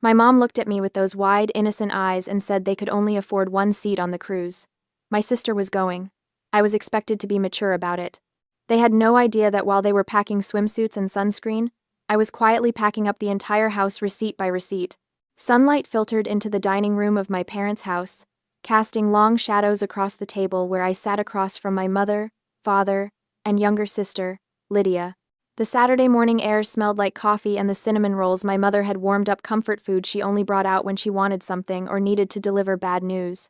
My mom looked at me with those wide, innocent eyes and said they could only afford one seat on the cruise. My sister was going. I was expected to be mature about it. They had no idea that while they were packing swimsuits and sunscreen, I was quietly packing up the entire house receipt by receipt. Sunlight filtered into the dining room of my parents' house, casting long shadows across the table where I sat across from my mother, father, and younger sister, Lydia. The Saturday morning air smelled like coffee and the cinnamon rolls my mother had warmed up, comfort food she only brought out when she wanted something or needed to deliver bad news.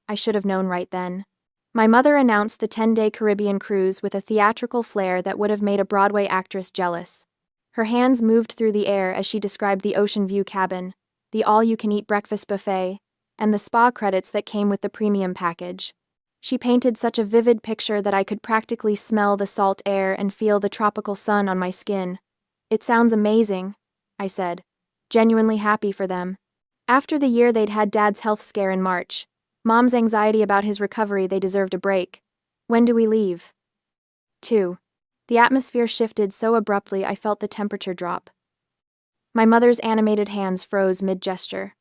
I should have known right then. My mother announced the 10-day Caribbean cruise with a theatrical flair that would have made a Broadway actress jealous. Her hands moved through the air as she described the ocean view cabin, the all-you-can-eat breakfast buffet, and the spa credits that came with the premium package. She painted such a vivid picture that I could practically smell the salt air and feel the tropical sun on my skin. "It sounds amazing," I said, genuinely happy for them. After the year they'd had Dad's health scare in March, Mom's anxiety about his recovery, they deserved a break. "When do we leave?" 2. The atmosphere shifted so abruptly I felt the temperature drop. My mother's animated hands froze mid-gesture.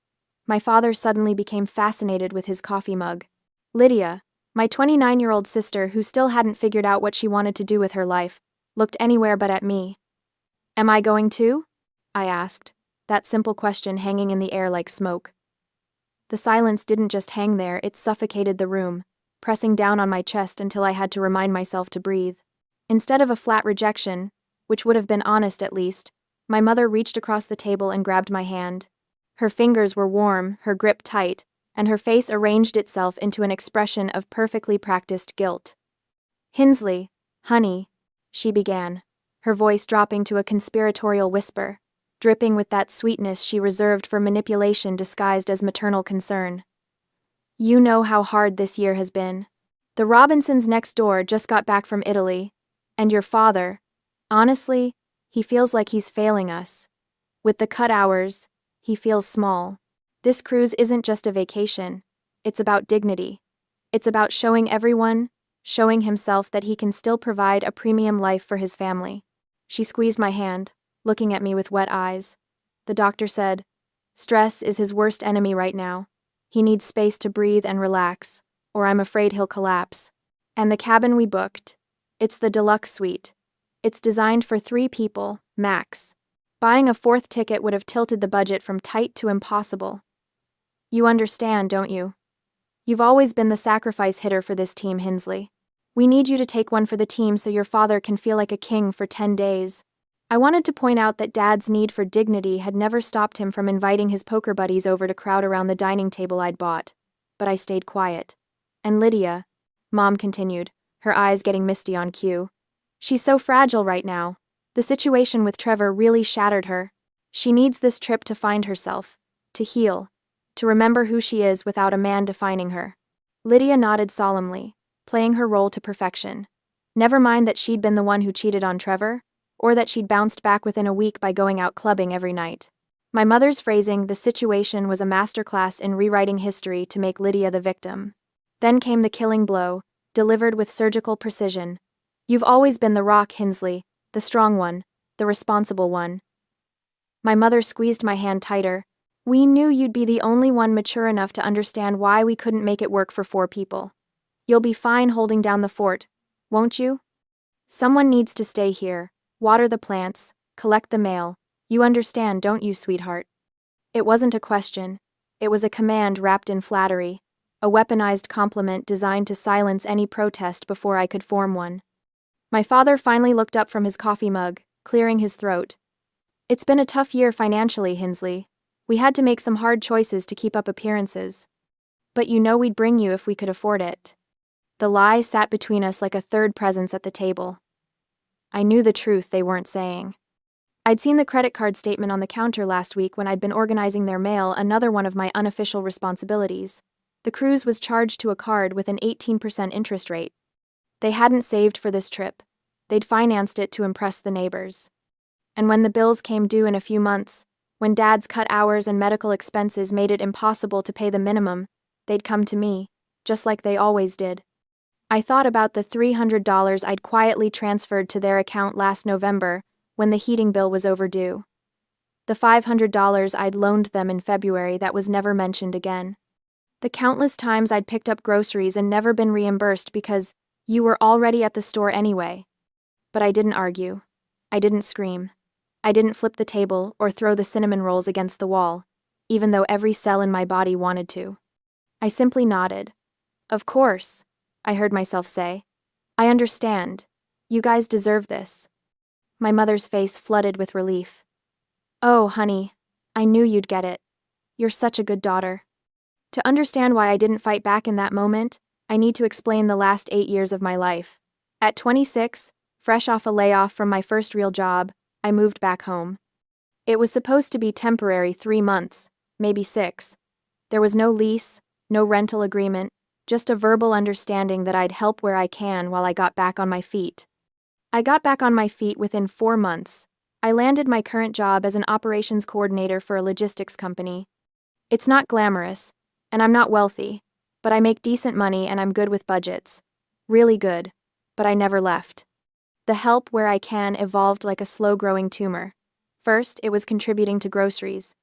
My father suddenly became fascinated with his coffee mug. Lydia, my 29-year-old sister who still hadn't figured out what she wanted to do with her life, looked anywhere but at me. "Am I going too?" I asked, that simple question hanging in the air like smoke. The silence didn't just hang there, it suffocated the room, pressing down on my chest until I had to remind myself to breathe. Instead of a flat rejection, which would have been honest at least, my mother reached across the table and grabbed my hand. Her fingers were warm, her grip tight, and her face arranged itself into an expression of perfectly practiced guilt. "Hinsley, honey," she began, her voice dropping to a conspiratorial whisper, dripping with that sweetness she reserved for manipulation disguised as maternal concern. "You know how hard this year has been. The Robinsons next door just got back from Italy, and your father, honestly, he feels like he's failing us. With the cut hours, he feels small. This cruise isn't just a vacation. It's about dignity. It's about showing everyone, showing himself that he can still provide a premium life for his family." She squeezed my hand, looking at me with wet eyes. "The doctor said, stress is his worst enemy right now. He needs space to breathe and relax, or I'm afraid he'll collapse. And the cabin we booked, it's the deluxe suite. It's designed for 3 people, max. Buying a 4th ticket would have tilted the budget from tight to impossible. You understand, don't you? You've always been the sacrifice hitter for this team, Hinsley. We need you to take one for the team so your father can feel like a king for 10 days. I wanted to point out that Dad's need for dignity had never stopped him from inviting his poker buddies over to crowd around the dining table I'd bought, but I stayed quiet. "And Lydia," Mom continued, her eyes getting misty on cue. "She's so fragile right now. The situation with Trevor really shattered her. She needs this trip to find herself, to heal, to remember who she is without a man defining her." Lydia nodded solemnly, playing her role to perfection. Never mind that she'd been the one who cheated on Trevor, or that she'd bounced back within a week by going out clubbing every night. My mother's phrasing, "the situation," was a masterclass in rewriting history to make Lydia the victim. Then came the killing blow, delivered with surgical precision. "You've always been the rock, Hinsley, the strong one, the responsible one." My mother squeezed my hand tighter. "We knew you'd be the only one mature enough to understand why we couldn't make it work for 4 people. You'll be fine holding down the fort, won't you? Someone needs to stay here, water the plants, collect the mail. You understand, don't you, sweetheart?" It wasn't a question. It was a command wrapped in flattery, a weaponized compliment designed to silence any protest before I could form one. My father finally looked up from his coffee mug, clearing his throat. "It's been a tough year financially, Hinsley. We had to make some hard choices to keep up appearances. But you know we'd bring you if we could afford it." The lie sat between us like a third presence at the table. I knew the truth they weren't saying. I'd seen the credit card statement on the counter last week when I'd been organizing their mail, another one of my unofficial responsibilities. The cruise was charged to a card with an 18% interest rate. They hadn't saved for this trip. They'd financed it to impress the neighbors. And when the bills came due in a few months, when Dad's cut hours and medical expenses made it impossible to pay the minimum, they'd come to me, just like they always did. I thought about the $300 I'd quietly transferred to their account last November when the heating bill was overdue. The $500 I'd loaned them in February that was never mentioned again. The countless times I'd picked up groceries and never been reimbursed because you were already at the store anyway. But I didn't argue. I didn't scream. I didn't flip the table or throw the cinnamon rolls against the wall, even though every cell in my body wanted to. I simply nodded. Of course, I heard myself say. I understand. You guys deserve this. My mother's face flooded with relief. Oh, honey, I knew you'd get it. You're such a good daughter. To understand why I didn't fight back in that moment, I need to explain the last 8 years of my life. At 26, fresh off a layoff from my first real job, I moved back home. It was supposed to be temporary 3 months, maybe 6. There was no lease, no rental agreement, just a verbal understanding that I'd help where I can while I got back on my feet. I got back on my feet within 4 months. I landed my current job as an operations coordinator for a logistics company. It's not glamorous, and I'm not wealthy, but I make decent money and I'm good with budgets. Really good, but I never left. The help where I can evolved like a slow-growing tumor. First, it was contributing to groceries.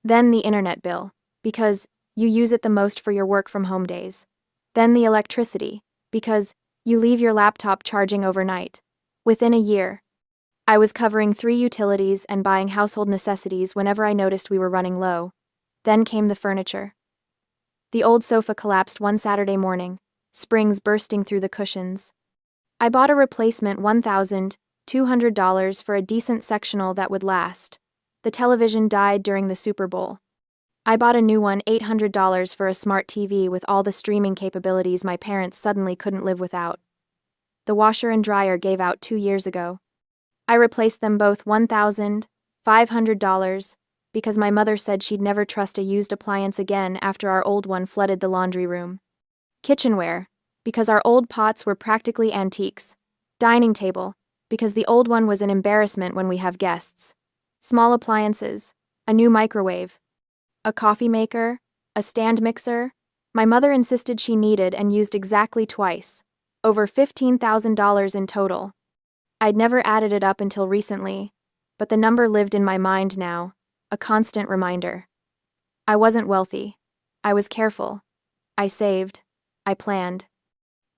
Then the internet bill, because you use it the most for your work-from-home days. Then the electricity, because you leave your laptop charging overnight. Within a year, I was covering 3 utilities and buying household necessities whenever I noticed we were running low. Then came the furniture. The old sofa collapsed one Saturday morning, springs bursting through the cushions. I bought a replacement $1,200 for a decent sectional that would last. The television died during the Super Bowl. I bought a new one $800 for a smart TV with all the streaming capabilities my parents suddenly couldn't live without. The washer and dryer gave out 2 years ago. I replaced them both $1,500 because my mother said she'd never trust a used appliance again after our old one flooded the laundry room. Kitchenware, because our old pots were practically antiques. Dining table, because the old one was an embarrassment when we have guests. Small appliances, a new microwave, a coffee maker, a stand mixer. My mother insisted she needed and used exactly twice. Over $15,000 in total. I'd never added it up until recently, but the number lived in my mind now, a constant reminder. I wasn't wealthy. I was careful. I saved. I planned.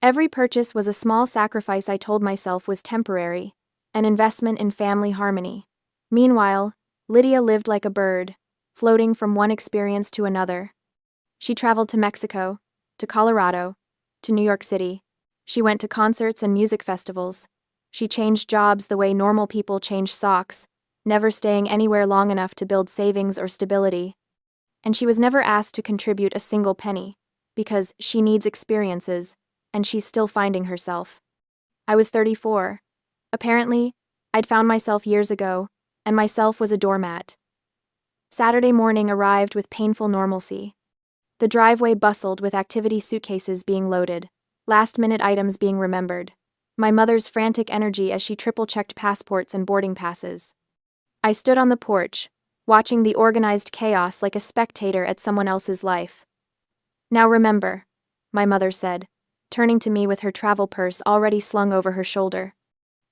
Every purchase was a small sacrifice I told myself was temporary, an investment in family harmony. Meanwhile, Lydia lived like a bird, floating from one experience to another. She traveled to Mexico, to Colorado, to New York City. She went to concerts and music festivals. She changed jobs the way normal people change socks, never staying anywhere long enough to build savings or stability. And she was never asked to contribute a single penny, because she needs experiences, and she's still finding herself. I was 34. Apparently, I'd found myself years ago, and myself was a doormat. Saturday morning arrived with painful normalcy. The driveway bustled with activity suitcases being loaded, last-minute items being remembered. My mother's frantic energy as she triple-checked passports and boarding passes. I stood on the porch, watching the organized chaos like a spectator at someone else's life. Now remember, my mother said, turning to me with her travel purse already slung over her shoulder.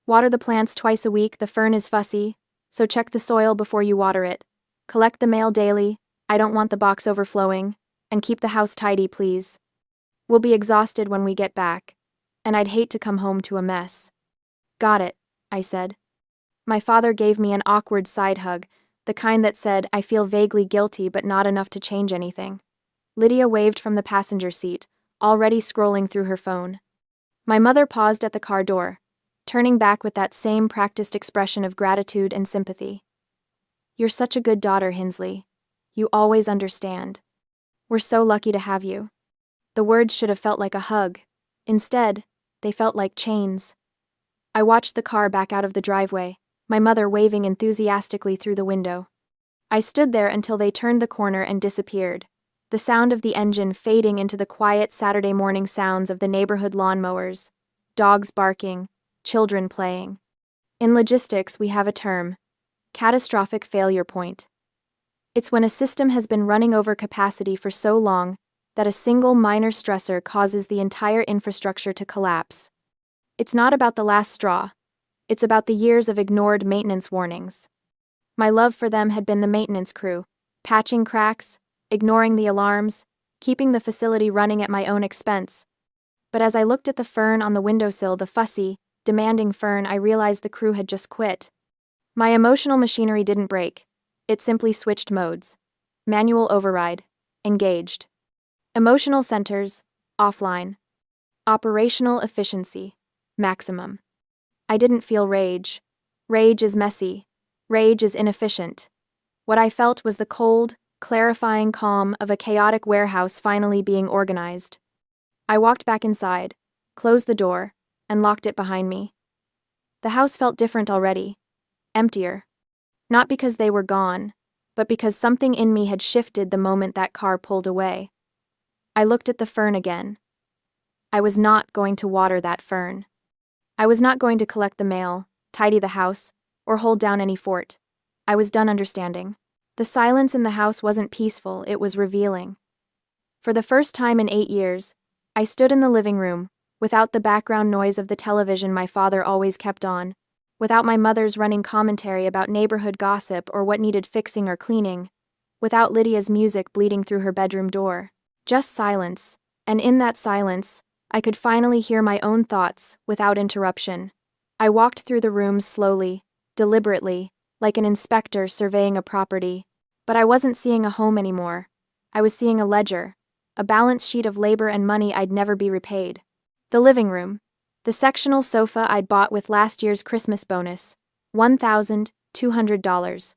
Water the plants twice a week, the fern is fussy, so check the soil before you water it. Collect the mail daily, I don't want the box overflowing, and keep the house tidy, please. We'll be exhausted when we get back, and I'd hate to come home to a mess. Got it, I said. My father gave me an awkward side hug, the kind that said, I feel vaguely guilty but not enough to change anything. Lydia waved from the passenger seat, already scrolling through her phone. My mother paused at the car door, turning back with that same practiced expression of gratitude and sympathy. You're such a good daughter, Hinsley. You always understand. We're so lucky to have you. The words should have felt like a hug. Instead, they felt like chains. I watched the car back out of the driveway, my mother waving enthusiastically through the window. I stood there until they turned the corner and disappeared, the sound of the engine fading into the quiet Saturday morning sounds of the neighborhood lawnmowers, dogs barking, children playing. In logistics, we have a term: catastrophic failure point. It's when a system has been running over capacity for so long that a single minor stressor causes the entire infrastructure to collapse. It's not about the last straw. It's about the years of ignored maintenance warnings. My love for them had been the maintenance crew, patching cracks, ignoring the alarms, keeping the facility running at my own expense. But as I looked at the fern on the windowsill, the fussy, demanding fern, I realized the crew had just quit. My emotional machinery didn't break. It simply switched modes. Manual override. Engaged. Emotional centers. Offline. Operational efficiency. Maximum. I didn't feel rage. Rage is messy. Rage is inefficient. What I felt was the cold, clarifying calm of a chaotic warehouse finally being organized. I walked back inside, closed the door, and locked it behind me. The house felt different already. Emptier. Not because they were gone, but because something in me had shifted the moment that car pulled away. I looked at the fern again. I was not going to water that fern. I was not going to collect the mail, tidy the house, or hold down any fort. I was done understanding. The silence in the house wasn't peaceful, it was revealing. For the first time in 8 years, I stood in the living room, without the background noise of the television my father always kept on, without my mother's running commentary about neighborhood gossip or what needed fixing or cleaning, without Lydia's music bleeding through her bedroom door. Just silence, and in that silence, I could finally hear my own thoughts, without interruption. I walked through the rooms slowly, deliberately, like an inspector surveying a property. But I wasn't seeing a home anymore. I was seeing a ledger, a balance sheet of labor and money I'd never be repaid. The living room. The sectional sofa I'd bought with last year's Christmas bonus, $1,200.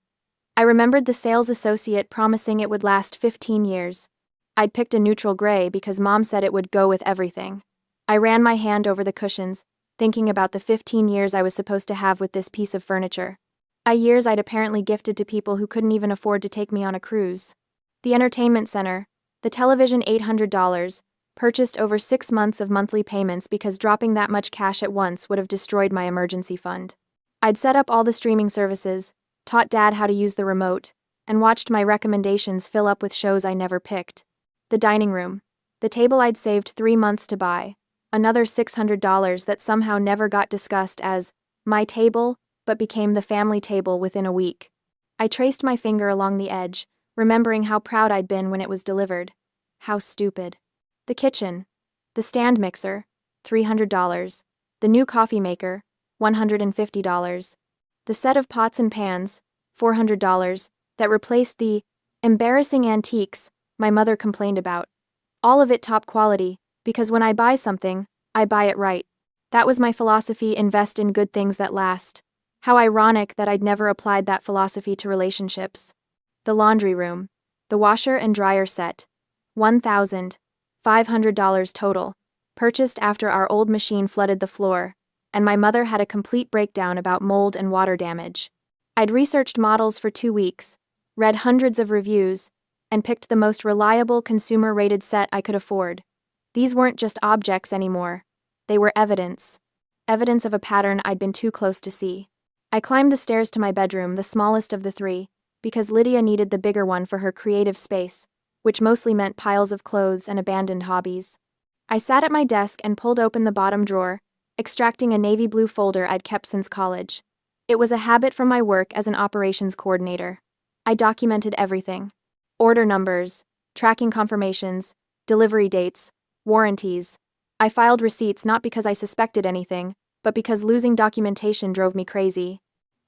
I remembered the sales associate promising it would last 15 years. I'd picked a neutral gray because Mom said it would go with everything. I ran my hand over the cushions, thinking about the 15 years I was supposed to have with this piece of furniture. Years I'd apparently gifted to people who couldn't even afford to take me on a cruise. The entertainment center, the television $800, purchased over 6 months of monthly payments because dropping that much cash at once would have destroyed my emergency fund. I'd set up all the streaming services, taught Dad how to use the remote, and watched my recommendations fill up with shows I never picked. The dining room, the table I'd saved 3 months to buy, another $600 that somehow never got discussed as my table, but became the family table within a week. I traced my finger along the edge, remembering how proud I'd been when it was delivered. How stupid. The kitchen. The stand mixer, $300. The new coffee maker, $150. The set of pots and pans, $400, that replaced the embarrassing antiques my mother complained about. All of it top quality, because when I buy something, I buy it right. That was my philosophy: invest in good things that last. How ironic that I'd never applied that philosophy to relationships. The laundry room. The washer and dryer set. $1,500 total. Purchased after our old machine flooded the floor, and my mother had a complete breakdown about mold and water damage. I'd researched models for 2 weeks, read hundreds of reviews, and picked the most reliable consumer-rated set I could afford. These weren't just objects anymore. They were evidence. Evidence of a pattern I'd been too close to see. I climbed the stairs to my bedroom, the smallest of the 3, because Lydia needed the bigger one for her creative space, which mostly meant piles of clothes and abandoned hobbies. I sat at my desk and pulled open the bottom drawer, extracting a navy blue folder I'd kept since college. It was a habit from my work as an operations coordinator. I documented everything. Order numbers, tracking confirmations, delivery dates, warranties. I filed receipts not because I suspected anything, but because losing documentation drove me crazy.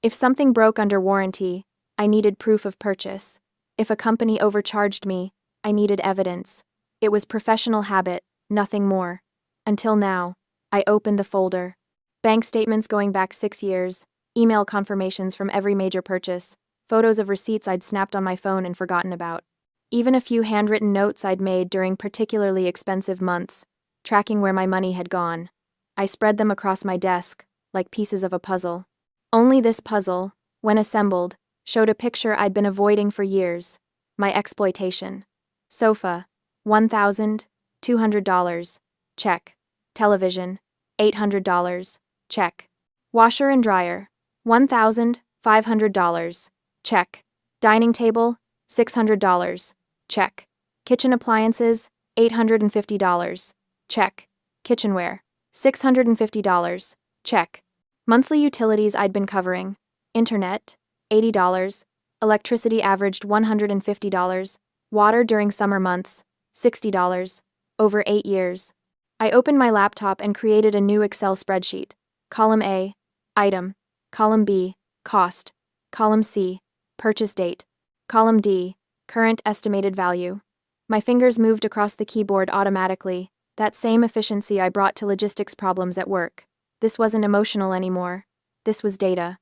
If something broke under warranty, I needed proof of purchase. If a company overcharged me, I needed evidence. It was professional habit, nothing more. Until now, I opened the folder. Bank statements going back 6 years, email confirmations from every major purchase, photos of receipts I'd snapped on my phone and forgotten about. Even a few handwritten notes I'd made during particularly expensive months, tracking where my money had gone. I spread them across my desk, like pieces of a puzzle. Only this puzzle, when assembled, showed a picture I'd been avoiding for years: my exploitation. Sofa, $1,200, check. Television, $800, check. Washer and dryer, $1,500, check. Dining table, $600, check. Kitchen appliances, $850, check. Kitchenware, $650, check. Monthly utilities I'd been covering: internet, $80, Electricity averaged $150, water during summer months, $60, over 8 years. I opened my laptop and created a new Excel spreadsheet. Column A, item. Column B, cost. Column C, purchase date. Column D, current estimated value. My fingers moved across the keyboard automatically, that same efficiency I brought to logistics problems at work. This wasn't emotional anymore. This was data.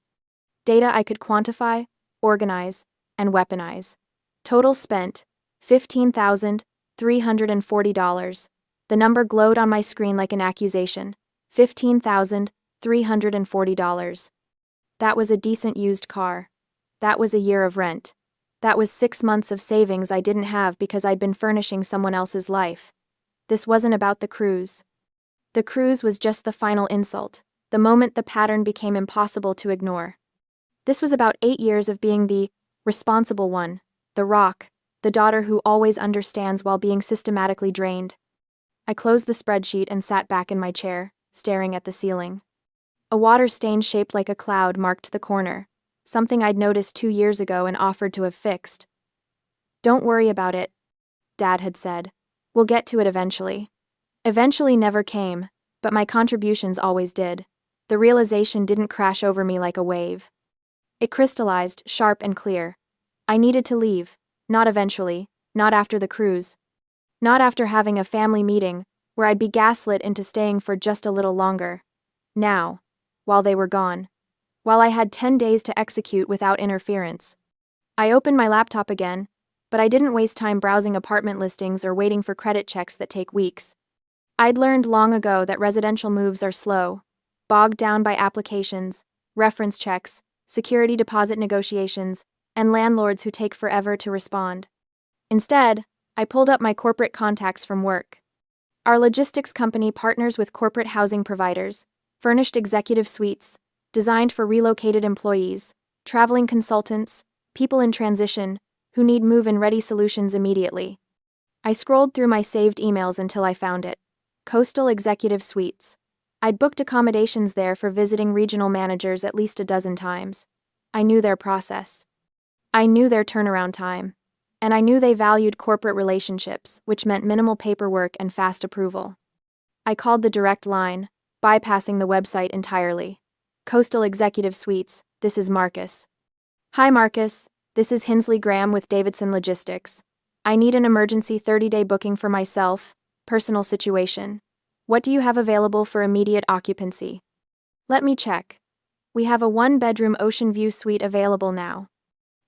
Data I could quantify, organize, and weaponize. Total spent, $15,340. The number glowed on my screen like an accusation. $15,340. That was a decent used car. That was a year of rent. That was 6 months of savings I didn't have because I'd been furnishing someone else's life. This wasn't about the cruise. The cruise was just the final insult, the moment the pattern became impossible to ignore. This was about 8 years of being the responsible one, the rock, the daughter who always understands while being systematically drained. I closed the spreadsheet and sat back in my chair, staring at the ceiling. A water stain shaped like a cloud marked the corner, something I'd noticed 2 years ago and offered to have fixed. "Don't worry about it," Dad had said. "We'll get to it eventually." Eventually never came, but my contributions always did. The realization didn't crash over me like a wave. It crystallized, sharp and clear. I needed to leave, not eventually, not after the cruise. Not after having a family meeting, where I'd be gaslit into staying for just a little longer. Now, while they were gone. While I had 10 days to execute without interference. I opened my laptop again, but I didn't waste time browsing apartment listings or waiting for credit checks that take weeks. I'd learned long ago that residential moves are slow, bogged down by applications, reference checks, security deposit negotiations, and landlords who take forever to respond. Instead, I pulled up my corporate contacts from work. Our logistics company partners with corporate housing providers, furnished executive suites, designed for relocated employees, traveling consultants, people in transition, who need move-in-ready solutions immediately. I scrolled through my saved emails until I found it. Coastal Executive Suites. I'd booked accommodations there for visiting regional managers at least a dozen times. I knew their process. I knew their turnaround time. And I knew they valued corporate relationships, which meant minimal paperwork and fast approval. I called the direct line, bypassing the website entirely. "Coastal Executive Suites, this is Marcus." "Hi Marcus, this is Hinsley Graham with Davidson Logistics. I need an emergency 30-day booking for myself, personal situation. What do you have available for immediate occupancy?" "Let me check. We have a 1-bedroom ocean view suite available now.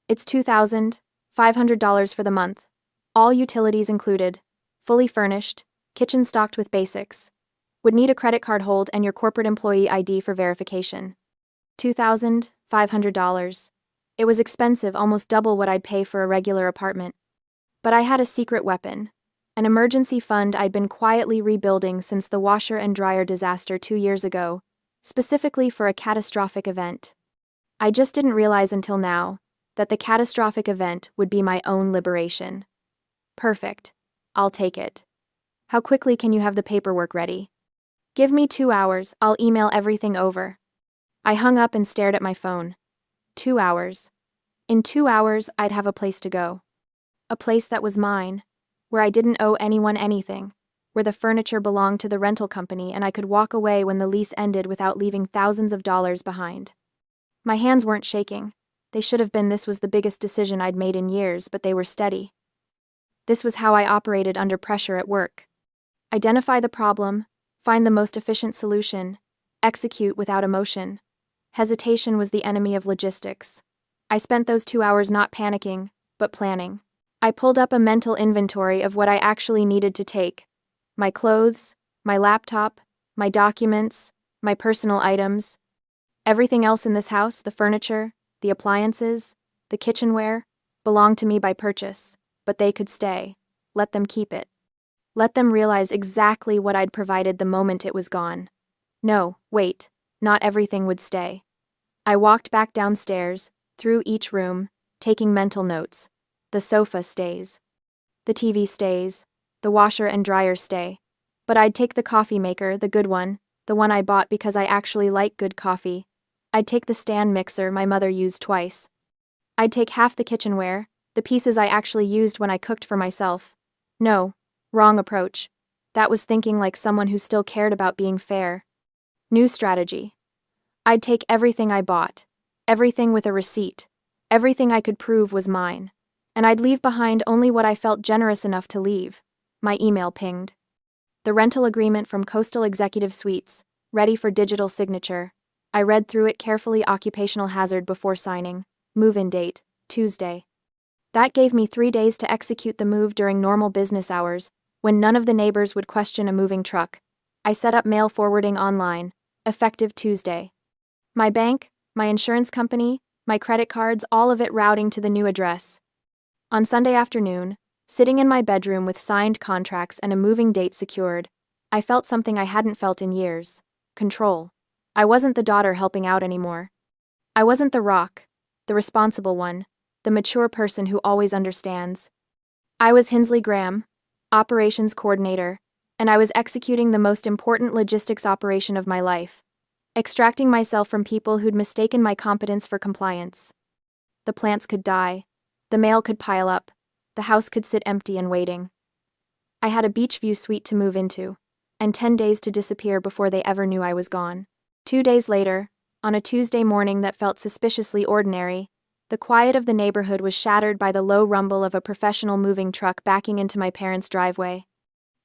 It's $2,500 for the month. All utilities included. Fully furnished, kitchen stocked with basics. Would need a credit card hold and your corporate employee ID for verification. $2,500. It was expensive, almost double what I'd pay for a regular apartment. But I had a secret weapon. An emergency fund I'd been quietly rebuilding since the washer and dryer disaster 2 years ago, specifically for a catastrophic event. I just didn't realize until now that the catastrophic event would be my own liberation. Perfect. I'll take it. How quickly can you have the paperwork ready? Give me 2 hours, I'll email everything over. I hung up and stared at my phone. 2 hours. In 2 hours, I'd have a place to go. A place that was mine, where I didn't owe anyone anything, where the furniture belonged to the rental company and I could walk away when the lease ended without leaving thousands of dollars behind. My hands weren't shaking. They should have been. This was the biggest decision I'd made in years, but they were steady. This was how I operated under pressure at work. Identify the problem, find the most efficient solution, execute without emotion. Hesitation was the enemy of logistics. I spent those 2 hours not panicking, but planning. I pulled up a mental inventory of what I actually needed to take. My clothes, my laptop, my documents, my personal items. Everything else in this house, the furniture, the appliances, the kitchenware, belonged to me by purchase, but they could stay. Let them keep it. Let them realize exactly what I'd provided the moment it was gone. No, wait, not everything would stay. I walked back downstairs, through each room, taking mental notes. The sofa stays. The TV stays. The washer and dryer stay. But I'd take the coffee maker, the good one, the one I bought because I actually like good coffee. I'd take the stand mixer my mother used twice. I'd take half the kitchenware, the pieces I actually used when I cooked for myself. No, wrong approach. That was thinking like someone who still cared about being fair. New strategy. I'd take everything I bought, everything with a receipt, everything I could prove was mine, and I'd leave behind only what I felt generous enough to leave. My email pinged. The rental agreement from Coastal Executive Suites, ready for digital signature. I read through it carefully, occupational hazard before signing. Move-in date, Tuesday. That gave me 3 days to execute the move during normal business hours, when none of the neighbors would question a moving truck. I set up mail forwarding online, effective Tuesday. My bank, my insurance company, my credit cards, all of it routing to the new address. On Sunday afternoon, sitting in my bedroom with signed contracts and a moving date secured, I felt something I hadn't felt in years. Control. I wasn't the daughter helping out anymore. I wasn't the rock, the responsible one, the mature person who always understands. I was Hinsley Graham, operations coordinator, and I was executing the most important logistics operation of my life, extracting myself from people who'd mistaken my competence for compliance. The plants could die, the mail could pile up, the house could sit empty and waiting. I had a beach view suite to move into, and 10 days to disappear before they ever knew I was gone. 2 days later, on a Tuesday morning that felt suspiciously ordinary, the quiet of the neighborhood was shattered by the low rumble of a professional moving truck backing into my parents' driveway.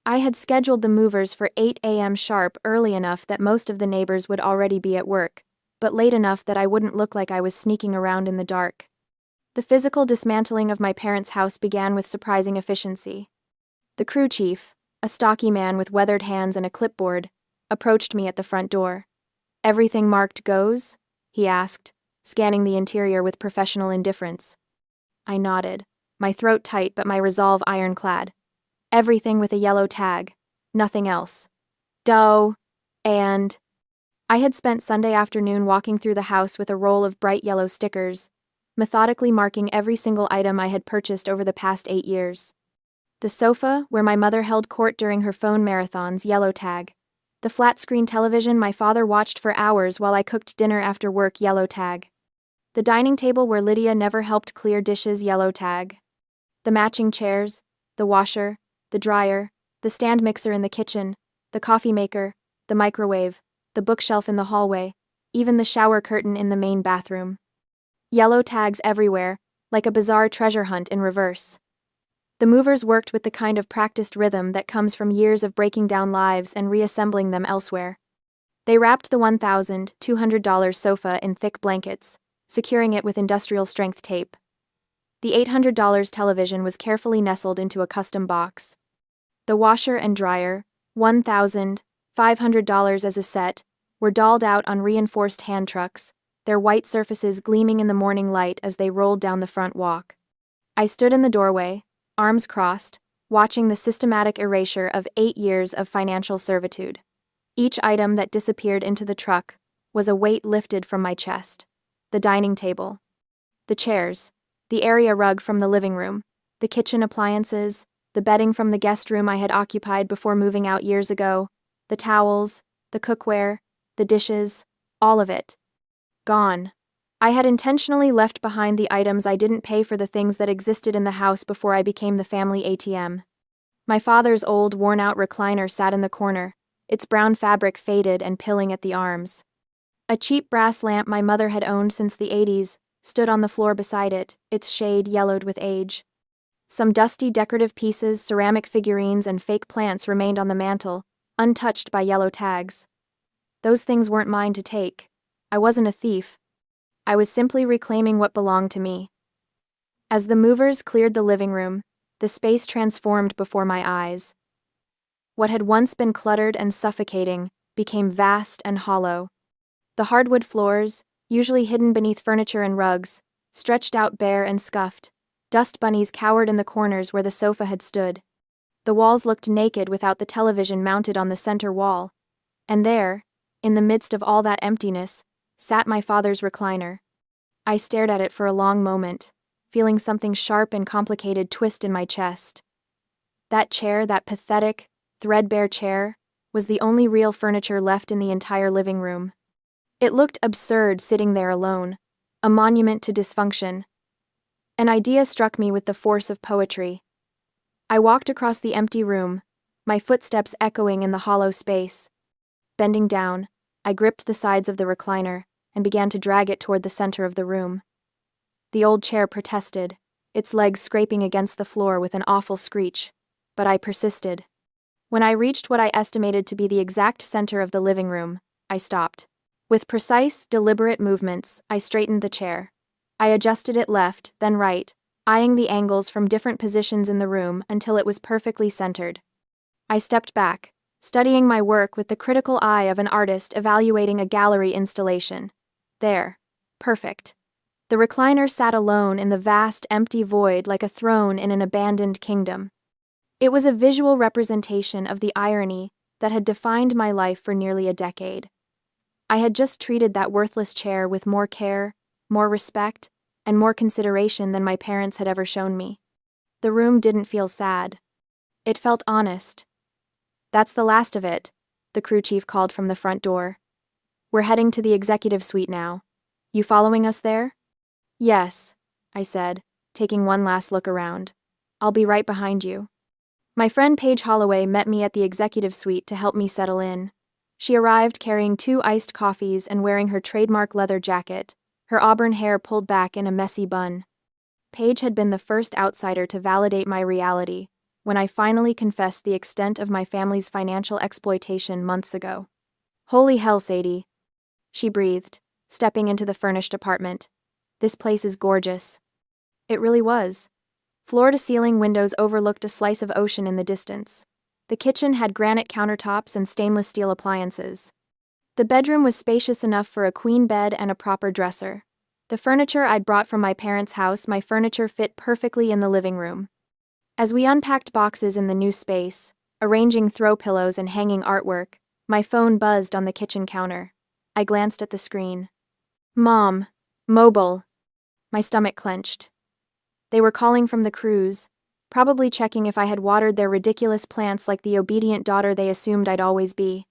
I had scheduled the movers for 8 a.m. sharp, early enough that most of the neighbors would already be at work, but late enough that I wouldn't look like I was sneaking around in the dark. The physical dismantling of my parents' house began with surprising efficiency. The crew chief, a stocky man with weathered hands and a clipboard, approached me at the front door. "Everything marked goes?" he asked, scanning the interior with professional indifference. I nodded, my throat tight but my resolve ironclad. Everything with a yellow tag, nothing else. Dough, and... I had spent Sunday afternoon walking through the house with a roll of bright yellow stickers, methodically marking every single item I had purchased over the past 8 years. The sofa, where my mother held court during her phone marathons, yellow tag. The flat-screen television my father watched for hours while I cooked dinner after work, yellow tag. The dining table where Lydia never helped clear dishes, yellow tag. The matching chairs, the washer, the dryer, the stand mixer in the kitchen, the coffee maker, the microwave, the bookshelf in the hallway, even the shower curtain in the main bathroom. Yellow tags everywhere, like a bizarre treasure hunt in reverse. The movers worked with the kind of practiced rhythm that comes from years of breaking down lives and reassembling them elsewhere. They wrapped the $1,200 sofa in thick blankets, securing it with industrial-strength tape. The $800 television was carefully nestled into a custom box. The washer and dryer, $1,500 as a set, were dolled out on reinforced hand trucks, their white surfaces gleaming in the morning light as they rolled down the front walk. I stood in the doorway, arms crossed, watching the systematic erasure of 8 years of financial servitude. Each item that disappeared into the truck was a weight lifted from my chest. The dining table, the chairs, the area rug from the living room, the kitchen appliances, the bedding from the guest room I had occupied before moving out years ago, the towels, the cookware, the dishes, all of it. Gone. I had intentionally left behind the items I didn't pay for, the things that existed in the house before I became the family ATM. My father's old, worn-out recliner sat in the corner, its brown fabric faded and pilling at the arms. A cheap brass lamp my mother had owned since the 80s stood on the floor beside it, its shade yellowed with age. Some dusty decorative pieces, ceramic figurines, and fake plants remained on the mantel, untouched by yellow tags. Those things weren't mine to take. I wasn't a thief. I was simply reclaiming what belonged to me. As the movers cleared the living room, the space transformed before my eyes. What had once been cluttered and suffocating became vast and hollow. The hardwood floors, usually hidden beneath furniture and rugs, stretched out bare and scuffed. Dust bunnies cowered in the corners where the sofa had stood. The walls looked naked without the television mounted on the center wall. And there, in the midst of all that emptiness, sat my father's recliner. I stared at it for a long moment, feeling something sharp and complicated twist in my chest. That chair, that pathetic, threadbare chair, was the only real furniture left in the entire living room. It looked absurd sitting there alone, a monument to dysfunction, An idea struck me with the force of poetry. I walked across the empty room, my footsteps echoing in the hollow space. Bending down, I gripped the sides of the recliner and began to drag it toward the center of the room. The old chair protested, its legs scraping against the floor with an awful screech, but I persisted. When I reached what I estimated to be the exact center of the living room, I stopped. With precise, deliberate movements, I straightened the chair. I adjusted it left, then right, eyeing the angles from different positions in the room until it was perfectly centered. I stepped back, studying my work with the critical eye of an artist evaluating a gallery installation. There. Perfect. The recliner sat alone in the vast, empty void like a throne in an abandoned kingdom. It was a visual representation of the irony that had defined my life for nearly a decade. I had just treated that worthless chair with more care, more respect, and more consideration than my parents had ever shown me. The room didn't feel sad. It felt honest. "That's the last of it," the crew chief called from the front door. "We're heading to the executive suite now. You following us there?" "Yes," I said, taking one last look around. "I'll be right behind you." My friend Paige Holloway met me at the executive suite to help me settle in. She arrived carrying 2 iced coffees and wearing her trademark leather jacket, her auburn hair pulled back in a messy bun. Paige had been the first outsider to validate my reality when I finally confessed the extent of my family's financial exploitation months ago. "Holy hell, Sadie," she breathed, stepping into the furnished apartment. "This place is gorgeous." It really was. Floor-to-ceiling windows overlooked a slice of ocean in the distance. The kitchen had granite countertops and stainless steel appliances. The bedroom was spacious enough for a queen bed and a proper dresser. The furniture I'd brought from my parents' house, my furniture fit perfectly in the living room. As we unpacked boxes in the new space, arranging throw pillows and hanging artwork, my phone buzzed on the kitchen counter. I glanced at the screen. "Mom. Mobile." My stomach clenched. They were calling from the cruise, probably checking if I had watered their ridiculous plants like the obedient daughter they assumed I'd always be.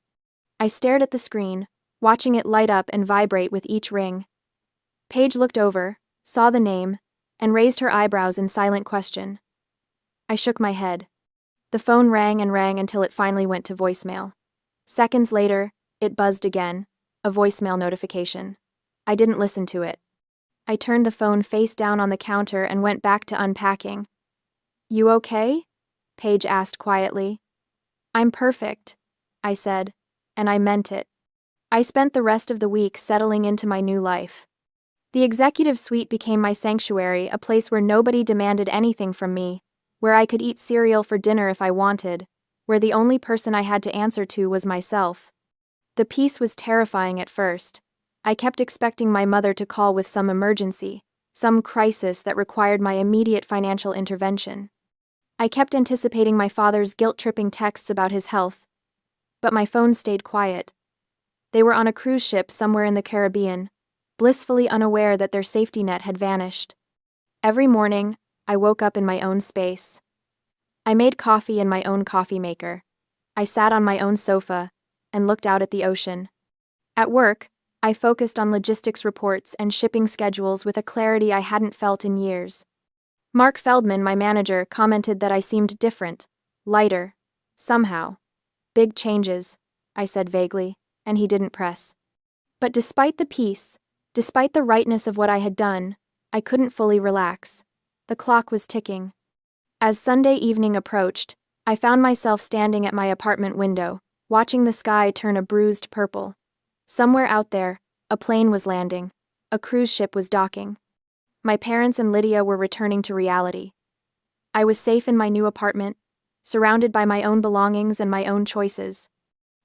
I stared at the screen, watching it light up and vibrate with each ring. Paige looked over, saw the name, and raised her eyebrows in silent question. I shook my head. The phone rang and rang until it finally went to voicemail. Seconds later, it buzzed again, a voicemail notification. I didn't listen to it. I turned the phone face down on the counter and went back to unpacking. "You okay?" Paige asked quietly. "I'm perfect," I said, and I meant it. I spent the rest of the week settling into my new life. The executive suite became my sanctuary, a place where nobody demanded anything from me, where I could eat cereal for dinner if I wanted, where the only person I had to answer to was myself. The peace was terrifying at first. I kept expecting my mother to call with some emergency, some crisis that required my immediate financial intervention. I kept anticipating my father's guilt-tripping texts about his health, but my phone stayed quiet. They were on a cruise ship somewhere in the Caribbean, blissfully unaware that their safety net had vanished. Every morning, I woke up in my own space. I made coffee in my own coffee maker. I sat on my own sofa and looked out at the ocean. At work, I focused on logistics reports and shipping schedules with a clarity I hadn't felt in years. Mark Feldman, my manager, commented that I seemed different, lighter, somehow. "Big changes," I said vaguely, and he didn't press. But despite the peace, despite the rightness of what I had done, I couldn't fully relax. The clock was ticking. As Sunday evening approached, I found myself standing at my apartment window, watching the sky turn a bruised purple. Somewhere out there, a plane was landing. A cruise ship was docking. My parents and Lydia were returning to reality. I was safe in my new apartment, surrounded by my own belongings and my own choices.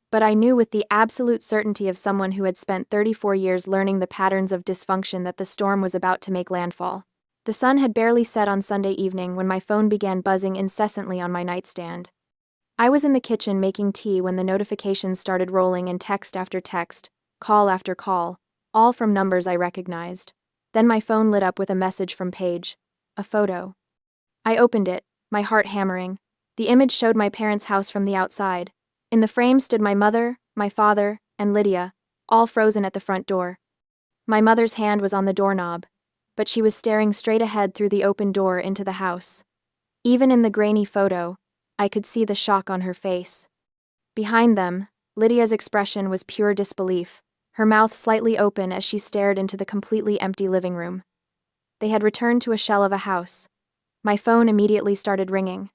But I knew with the absolute certainty of someone who had spent 34 years learning the patterns of dysfunction that the storm was about to make landfall. The sun had barely set on Sunday evening when my phone began buzzing incessantly on my nightstand. I was in the kitchen making tea when the notifications started rolling in text after text, call after call, all from numbers I recognized. Then my phone lit up with a message from Paige, a photo. I opened it, my heart hammering. The image showed my parents' house from the outside. In the frame stood my mother, my father, and Lydia, all frozen at the front door. My mother's hand was on the doorknob. but she was staring straight ahead through the open door into the house. Even in the grainy photo, I could see the shock on her face. Behind them, Lydia's expression was pure disbelief, her mouth slightly open as she stared into the completely empty living room. They had returned to a shell of a house. My phone immediately started ringing.